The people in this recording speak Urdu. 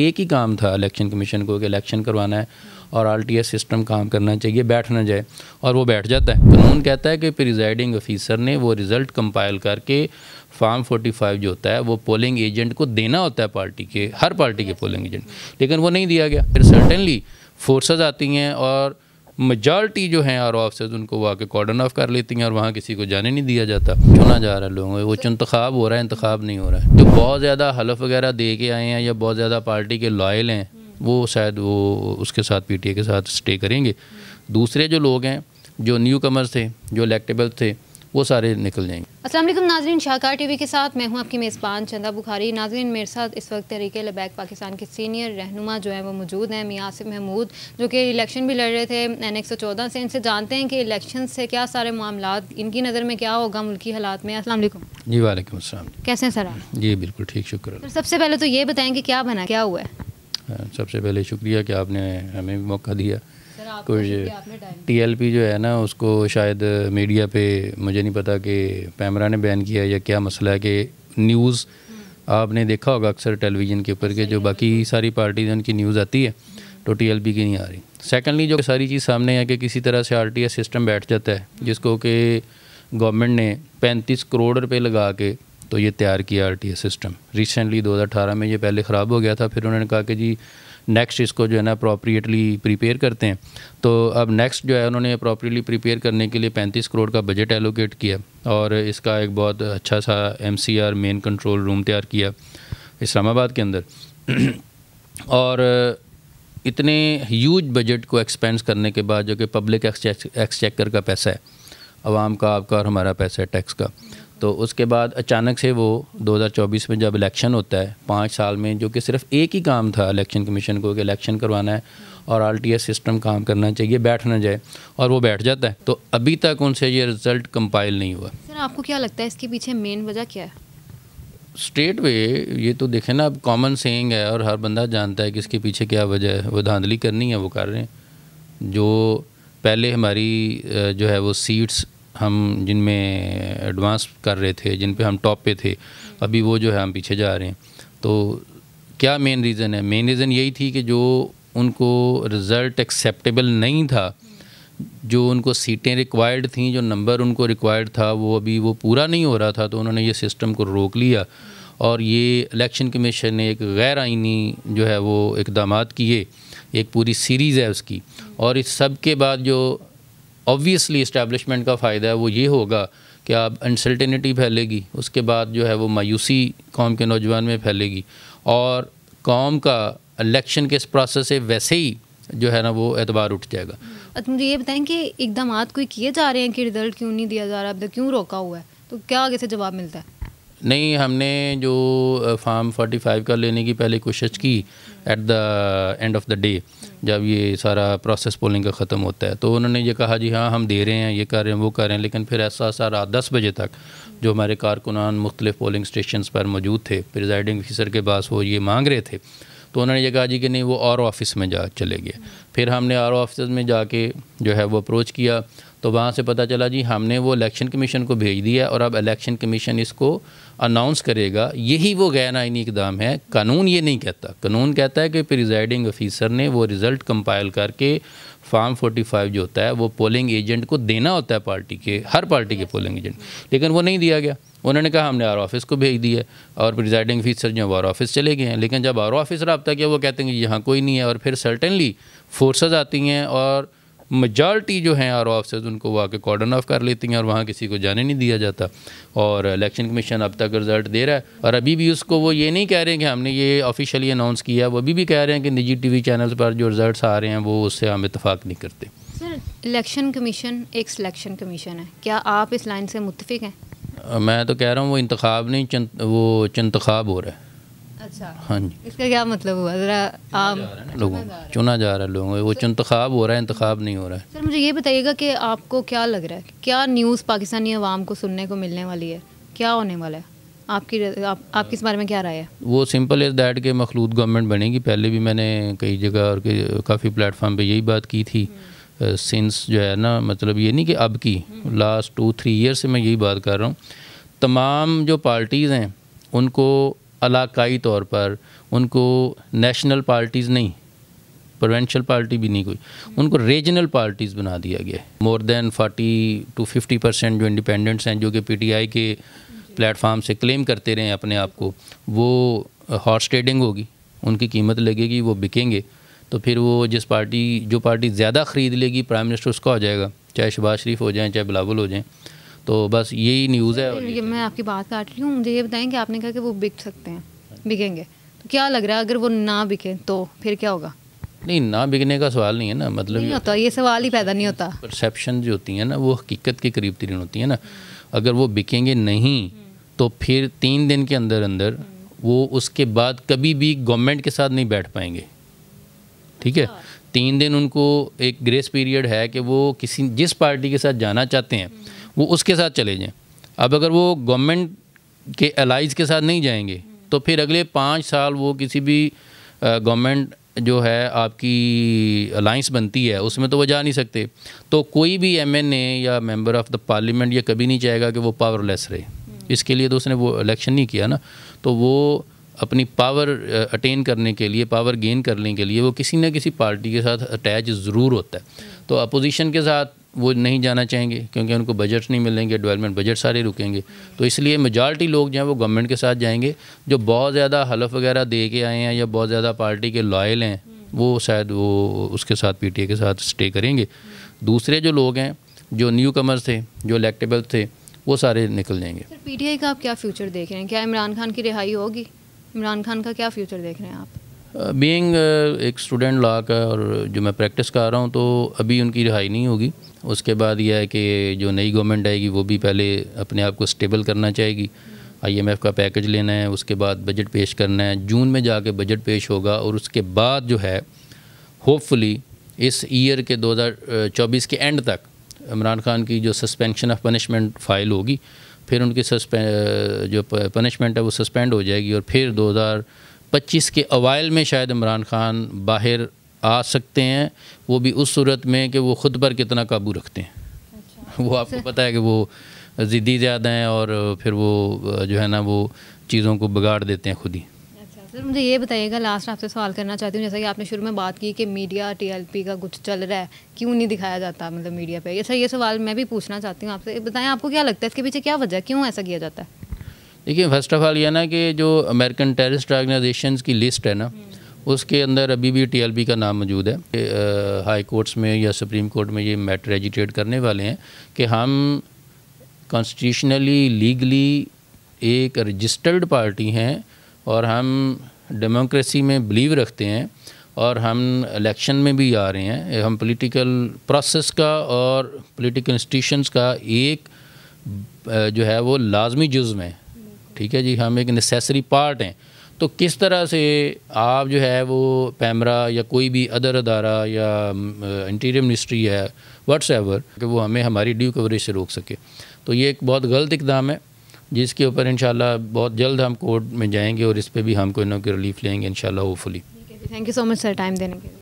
ایک ہی کام تھا الیکشن کمیشن کو کہ الیکشن کروانا ہے اور RTS سسٹم کام کرنا چاہیے، بیٹھ نہ جائے، اور وہ بیٹھ جاتا ہے۔ قانون کہتا ہے کہ پریزائڈنگ آفیسر نے وہ رزلٹ کمپائل کر کے فارم 45 جو ہوتا ہے وہ پولنگ ایجنٹ کو دینا ہوتا ہے پارٹی کے، ہر پارٹی کے پولنگ ایجنٹ، لیکن وہ نہیں دیا گیا۔ پھر سرٹنلی فورسز آتی ہیں اور میجارٹی جو ہیں آر او آفسرز ان کو وہ آ کے کارڈن آف کر لیتی ہیں اور وہاں کسی کو جانے نہیں دیا جاتا، چنا جا رہا ہے لوگوں کو، وہ انتخاب ہو رہا ہے، انتخاب نہیں ہو رہا ہے۔ جو بہت زیادہ حلف وغیرہ دے کے آئے ہیں یا بہت زیادہ پارٹی کے لائل ہیں وہ شاید وہ اس کے ساتھ PTA کے ساتھ اسٹے کریں گے۔ دوسرے جو لوگ ہیں جو نیو کمرز تھے، جو الیکٹیبل تھے، وہ سارے نکل جائیں گے۔ السلام علیکم ناظرین، شاہکار ٹی وی کے ساتھ میں ہوں آپ کی میزبان چندہ بخاری۔ ناظرین، میرے ساتھ اس وقت تحریک لبیک پاکستان کے سینئر رہنما جو ہیں وہ موجود ہیں، میاں آصف محمود، جو کہ الیکشن بھی لڑ رہے تھے N114 سے۔ ان سے جانتے ہیں کہ الیکشن سے کیا سارے معاملات ان کی نظر میں کیا ہوگا ملکی حالات میں۔ السلام علیکم جی وعلیکم السلام۔ کیسے ہیں سر آپ؟ جی بالکل ٹھیک، شکر اللہ۔ سب سے پہلے تو یہ بتائیں کہ کیا بنا، کیا ہوا ہے؟ سب سے پہلے شکریہ کہ آپ نے ہمیں بھی موقع دیا۔ کچھ TLP جو ہے نا اس کو شاید میڈیا پہ مجھے نہیں پتا کہ پیمرا نے بین کیا یا کیا مسئلہ ہے کہ نیوز آپ نے دیکھا ہوگا اکثر ٹیلی ویژن کے اوپر کہ جو باقی ساری پارٹیز ان کی نیوز آتی ہے تو TLP کی نہیں آ رہی۔ سیکنڈلی جو ساری چیز سامنے ہے کہ کسی طرح سے RTS سسٹم بیٹھ جاتا ہے جس کو کہ گورنمنٹ نے 35 کروڑ روپے لگا کے تو یہ تیار کیا RTS سسٹم۔ ریسنٹلی 2018 میں یہ پہلے خراب ہو گیا تھا، پھر انہوں نے کہا کہ جی نیکسٹ اس کو جو ہے نا اپروپریٹلی پریپیئر کرتے ہیں، تو اب نیکسٹ جو ہے انہوں نے اپروپریٹلی پریپیئر کرنے کے لیے 35 کروڑ کا بجٹ ایلوکیٹ کیا اور اس کا ایک بہت اچھا سا MCR مین کنٹرول روم تیار کیا اسلام آباد کے اندر۔ اور اتنے ہیوج بجٹ کو ایکسپینس کرنے کے بعد جو کہ پبلک ایکسچیکر کا پیسہ ہے، عوام کا، آپ کا اور ہمارا پیسہ ہے ٹیکس کا، تو اس کے بعد اچانک سے وہ 2024 میں جب الیکشن ہوتا ہے 5 سال میں، جو کہ صرف ایک ہی کام تھا الیکشن کمیشن کو کہ الیکشن کروانا ہے اور RTS سسٹم کام کرنا چاہیے، بیٹھ نہ جائے، اور وہ بیٹھ جاتا ہے، تو ابھی تک ان سے یہ رزلٹ کمپائل نہیں ہوا۔ سر آپ کو کیا لگتا ہے اس کے پیچھے مین وجہ کیا ہے؟ اسٹیٹ وے یہ تو دیکھیں نا، اب کامن سینگ ہے اور ہر بندہ جانتا ہے کہ اس کے پیچھے کیا وجہ ہے، وہ دھاندلی کرنی ہے وہ کر رہے ہیں۔ جو پہلے ہماری جو ہے وہ سیٹس ہم جن میں ایڈوانس کر رہے تھے، جن پہ ہم ٹاپ پہ تھے، ابھی وہ جو ہے ہم پیچھے جا رہے ہیں۔ تو کیا مین ریزن ہے؟ مین ریزن یہی تھی کہ جو ان کو رزلٹ ایکسیپٹیبل نہیں تھا، جو ان کو سیٹیں ریکوائرڈ تھیں، جو نمبر ان کو ریکوائرڈ تھا وہ ابھی وہ پورا نہیں ہو رہا تھا، تو انہوں نے یہ سسٹم کو روک لیا اور یہ الیکشن کمیشن نے ایک غیر آئینی جو ہے وہ اقدامات کیے، ایک پوری سیریز ہے اس کی، اور اس سب کے بعد جو آبویسلی اسٹیبلشمنٹ کا فائدہ ہے وہ یہ ہوگا کہ اب انسرٹینٹی پھیلے گی، اس کے بعد جو ہے وہ مایوسی قوم کے نوجوان میں پھیلے گی، اور قوم کا الیکشن کے اس پروسیس سے ویسے ہی جو ہے نا وہ اعتبار اٹھ جائے گا۔ مجھے یہ بتائیں کہ اقدامات کوئی کیے جا رہے ہیں کہ رزلٹ کیوں نہیں دیا جا رہا، اب تک کیوں روکا ہوا ہے، تو کیا آگے سے جواب ملتا ہے؟ نہیں، ہم نے جو فارم 45 کا لینے کی پہلے کوشش کی at the end of the day, جب یہ سارا پروسیس پولنگ کا ختم ہوتا ہے، تو انہوں نے یہ کہا جی ہاں ہم دے رہے ہیں، یہ کر رہے ہیں، وہ کر رہے ہیں، لیکن پھر ایسا رات 10 بجے تک جو ہمارے کارکنان مختلف پولنگ اسٹیشنز پر موجود تھے، پریزائڈنگ آفیسر کے پاس وہ یہ مانگ رہے تھے، تو انہوں نے یہ کہا جی کہ نہیں وہ RO آفس میں چلے گئے۔ پھر ہم نے RO آفس میں جا کے جو ہے وہ اپروچ کیا، تو وہاں سے پتہ چلا جی ہم نے وہ الیکشن کمیشن کو بھیج دیا اور اب الیکشن کمیشن اس کو اناؤنس کرے گا۔ یہی وہ غیر آئینی اقدام ہے، قانون یہ نہیں کہتا۔ قانون کہتا ہے کہ پریزائڈنگ آفیسر نے وہ رزلٹ کمپائل کر کے فارم 45 جو ہوتا ہے وہ پولنگ ایجنٹ کو دینا ہوتا ہے پارٹی کے، ہر پارٹی کے پولنگ ایجنٹ، لیکن وہ نہیں دیا گیا۔ انہوں نے کہا ہم نے RO آفس کو بھیج دیا اور پریزائڈنگ آفیسر جو RO آفس چلے گئے ہیں، لیکن جب RO آفس رابطہ کیا وہ کہتے ہیں کہ یہاں کوئی نہیں ہے، اور پھر سرٹنلی فورسز آتی ہیں اور میجارٹی جو ہیں RO آفسرز ان کو وہ آ کے کارڈن آف کر لیتی ہیں اور وہاں کسی کو جانے نہیں دیا جاتا، اور الیکشن کمیشن اب تک رزلٹ دے رہا ہے، اور ابھی بھی اس کو وہ یہ نہیں کہہ رہے ہیں کہ ہم نے یہ آفیشیلی اناؤنس کیا، وہ ابھی بھی کہہ رہے ہیں کہ نجی TV چینلز پر جو رزلٹس آ رہے ہیں وہ اس سے ہم اتفاق نہیں کرتے۔ سر الیکشن کمیشن ایک سلیکشن کمیشن ہے، کیا آپ اس لائن سے متفق ہیں؟ میں تو کہہ رہا ہوں وہ انتخاب نہیں، وہ چنتخاب ہو رہا ہے۔ اچھا، ہاں جی، اس کا کیا مطلب ہوا؟ ذرا عام لوگوں چنا جا رہا ہے لوگوں کو، وہ انتخاب ہو رہا ہے، انتخاب نہیں ہو رہا ہے۔ سر مجھے یہ بتائیے گا کہ آپ کو کیا لگ رہا ہے، کیا نیوز پاکستانی عوام کو سننے کو ملنے والی ہے، کیا ہونے والا ہے؟ آپ کی اس بارے میں کیا رائے ہے؟ وہ سمپل از دیٹ کہ مخلوط گورنمنٹ بنے گی۔ پہلے بھی میں نے کئی جگہ اور کافی پلیٹ فارم پہ یہی بات کی تھی، سنس جو ہے نا، مطلب یہ نہیں کہ اب کی، لاسٹ 2-3 ایئر سے میں یہی بات کر رہا ہوں۔ تمام جو پارٹیز ہیں ان کو علاقائی طور پر ان کو نیشنل پارٹیز نہیں، پروونشل پارٹی بھی نہیں کوئی، ان کو ریجنل پارٹیز بنا دیا گیا ہے. مور دین 40 to 50% جو انڈیپینڈنٹس ہیں جو کہ پی ٹی آئی کے پلیٹ فارم سے کلیم کرتے رہے ہیں اپنے آپ کو، وہ ہارس ٹریڈنگ ہوگی، ان کی قیمت لگے گی، وہ بکیں گے. تو پھر وہ جو پارٹی زیادہ خرید لے گی پرائم منسٹر اس کا ہو جائے گا، چاہے شہباز شریف ہو جائیں چاہے بلاول ہو جائیں. تو بس یہی نیوز ہے. یہ میں آپ کی بات کاٹ رہی ہوں، مجھے یہ بتائیں کہ آپ نے کہا کہ وہ بک سکتے ہیں، بکیں گے، تو کیا لگ رہا ہے اگر وہ نہ بکیں تو پھر کیا ہوگا؟ نہیں، نہ بکنے کا سوال نہیں ہے نا، مطلب نہیں ہوتا، یہ سوال ہی پیدا نہیں ہوتا. پرسیپشن جو ہوتی ہیں نا وہ حقیقت کے قریب ترین ہوتی ہیں نا. اگر وہ بکیں گے نہیں تو پھر 3 دن کے اندر وہ اس کے بعد کبھی بھی گورنمنٹ کے ساتھ نہیں بیٹھ پائیں گے. ٹھیک ہے، 3 دن ان کو ایک گریس پیریڈ ہے کہ وہ جس پارٹی کے ساتھ جانا چاہتے ہیں وہ اس کے ساتھ چلے جائیں. اب اگر وہ گورنمنٹ کے الائز کے ساتھ نہیں جائیں گے تو پھر اگلے 5 سال وہ کسی بھی گورنمنٹ جو ہے آپ کی الائنس بنتی ہے اس میں تو وہ جا نہیں سکتے. تو کوئی بھی ایم این اے یا ممبر آف دا پارلیمنٹ یہ کبھی نہیں چاہے گا کہ وہ پاور لیس رہے. اس کے لیے تو اس نے وہ الیکشن نہیں کیا نا. تو وہ اپنی پاور اٹین کرنے کے لیے، پاور گین کرنے کے لیے وہ کسی نہ کسی پارٹی کے ساتھ اٹیچ ضرور ہوتا ہے. تو اپوزیشن کے ساتھ وہ نہیں جانا چاہیں گے کیونکہ ان کو بجٹس نہیں ملیں گے، ڈیولپمنٹ بجٹ سارے رکیں گے. تو اس لیے میجارٹی لوگ جو ہیں وہ گورنمنٹ کے ساتھ جائیں گے. جو بہت زیادہ حلف وغیرہ دے کے آئے ہیں یا بہت زیادہ پارٹی کے لائل ہیں وہ شاید وہ اس کے ساتھ پی ٹی اے کے ساتھ اسٹے کریں گے. دوسرے جو لوگ ہیں جو نیو کمرز تھے، جو الیکٹیبل تھے، وہ سارے نکل جائیں گے. سر پی ٹی آئی کا آپ کیا فیوچر دیکھ رہے ہیں؟ کیا عمران خان کی رہائی ہوگی؟ عمران خان کا کیا فیوچر دیکھ رہے ہیں آپ؟ بینگ ایک اسٹوڈنٹ لا کا اور جو میں پریکٹس کر رہا ہوں تو ابھی ان کی رہائی نہیں ہوگی. اس کے بعد یہ ہے کہ جو نئی گورنمنٹ آئے گی وہ بھی پہلے اپنے آپ کو اسٹیبل کرنا چاہے گی. آئی ایم ایف کا پیکج لینا ہے، اس کے بعد بجٹ پیش کرنا ہے. جون میں جا کے بجٹ پیش ہوگا اور اس کے بعد جو ہے ہوپ فلی اس ایئر کے 2024 کے اینڈ تک عمران خان کی جو سسپینشن آف پنشمنٹ فائل ہوگی، پھر ان کی جو پنشمنٹ ہے وہ سسپینڈ ہو جائے گی اور پھر 2025 کے اوائل میں شاید عمران خان باہر آ سکتے ہیں. وہ بھی اس صورت میں کہ وہ خود پر کتنا قابو رکھتے ہیں. وہ آپ کو پتہ ہے کہ وہ ضدی زیادہ ہیں اور پھر وہ جو ہے نا وہ چیزوں کو بگاڑ دیتے ہیں خود ہی. اچھا سر، مجھے یہ بتائیے گا، لاسٹ آپ سے سوال کرنا چاہتی ہوں، جیسا کہ آپ نے شروع میں بات کی کہ میڈیا ٹی ایل پی کا کچھ چل رہا ہے، کیوں نہیں دکھایا جاتا مطلب میڈیا پہ؟ یہ سوال میں بھی پوچھنا چاہتی ہوں آپ سے. بتائیں آپ کو کیا لگتا ہے اس کے پیچھے کیا وجہ ہے، کیوں ایسا کیا جاتا ہے؟ دیکھیے، فرسٹ آف آل یہ نا کہ جو امریکن ٹیررسٹ آرگنائزیشنز کی لسٹ ہے نا اس کے اندر ابھی بھی ٹی ایل پی کا نام موجود ہے. ہائی کورٹس میں یا سپریم کورٹ میں یہ میٹر ایجیٹیٹ کرنے والے ہیں کہ ہم کانسٹیٹیوشنلی لیگلی ایک رجسٹرڈ پارٹی ہیں اور ہم ڈیموکریسی میں بلیو رکھتے ہیں اور ہم الیکشن میں بھی آ رہے ہیں. ہم پولیٹیکل پروسیس کا اور پولیٹیکل انسٹیٹیوشنز کا ایک جو ہے وہ لازمی جزو ہیں. ٹھیک ہے جی، ہم ایک نیسیسری پارٹ ہیں. تو کس طرح سے آپ جو ہے وہ پیمرا یا کوئی بھی ادر ادارہ یا انٹیریئر منسٹری ہے واٹس ایور کہ وہ ہمیں ہماری ڈیو کوریج سے روک سکے. تو یہ ایک بہت غلط اقدام ہے جس کے اوپر انشاءاللہ بہت جلد ہم کورٹ میں جائیں گے اور اس پہ بھی ہم کوئی نہ کوئی ریلیف لیں گے انشاءاللہ hope fully. Thank you so much sir time دینے کے لیے.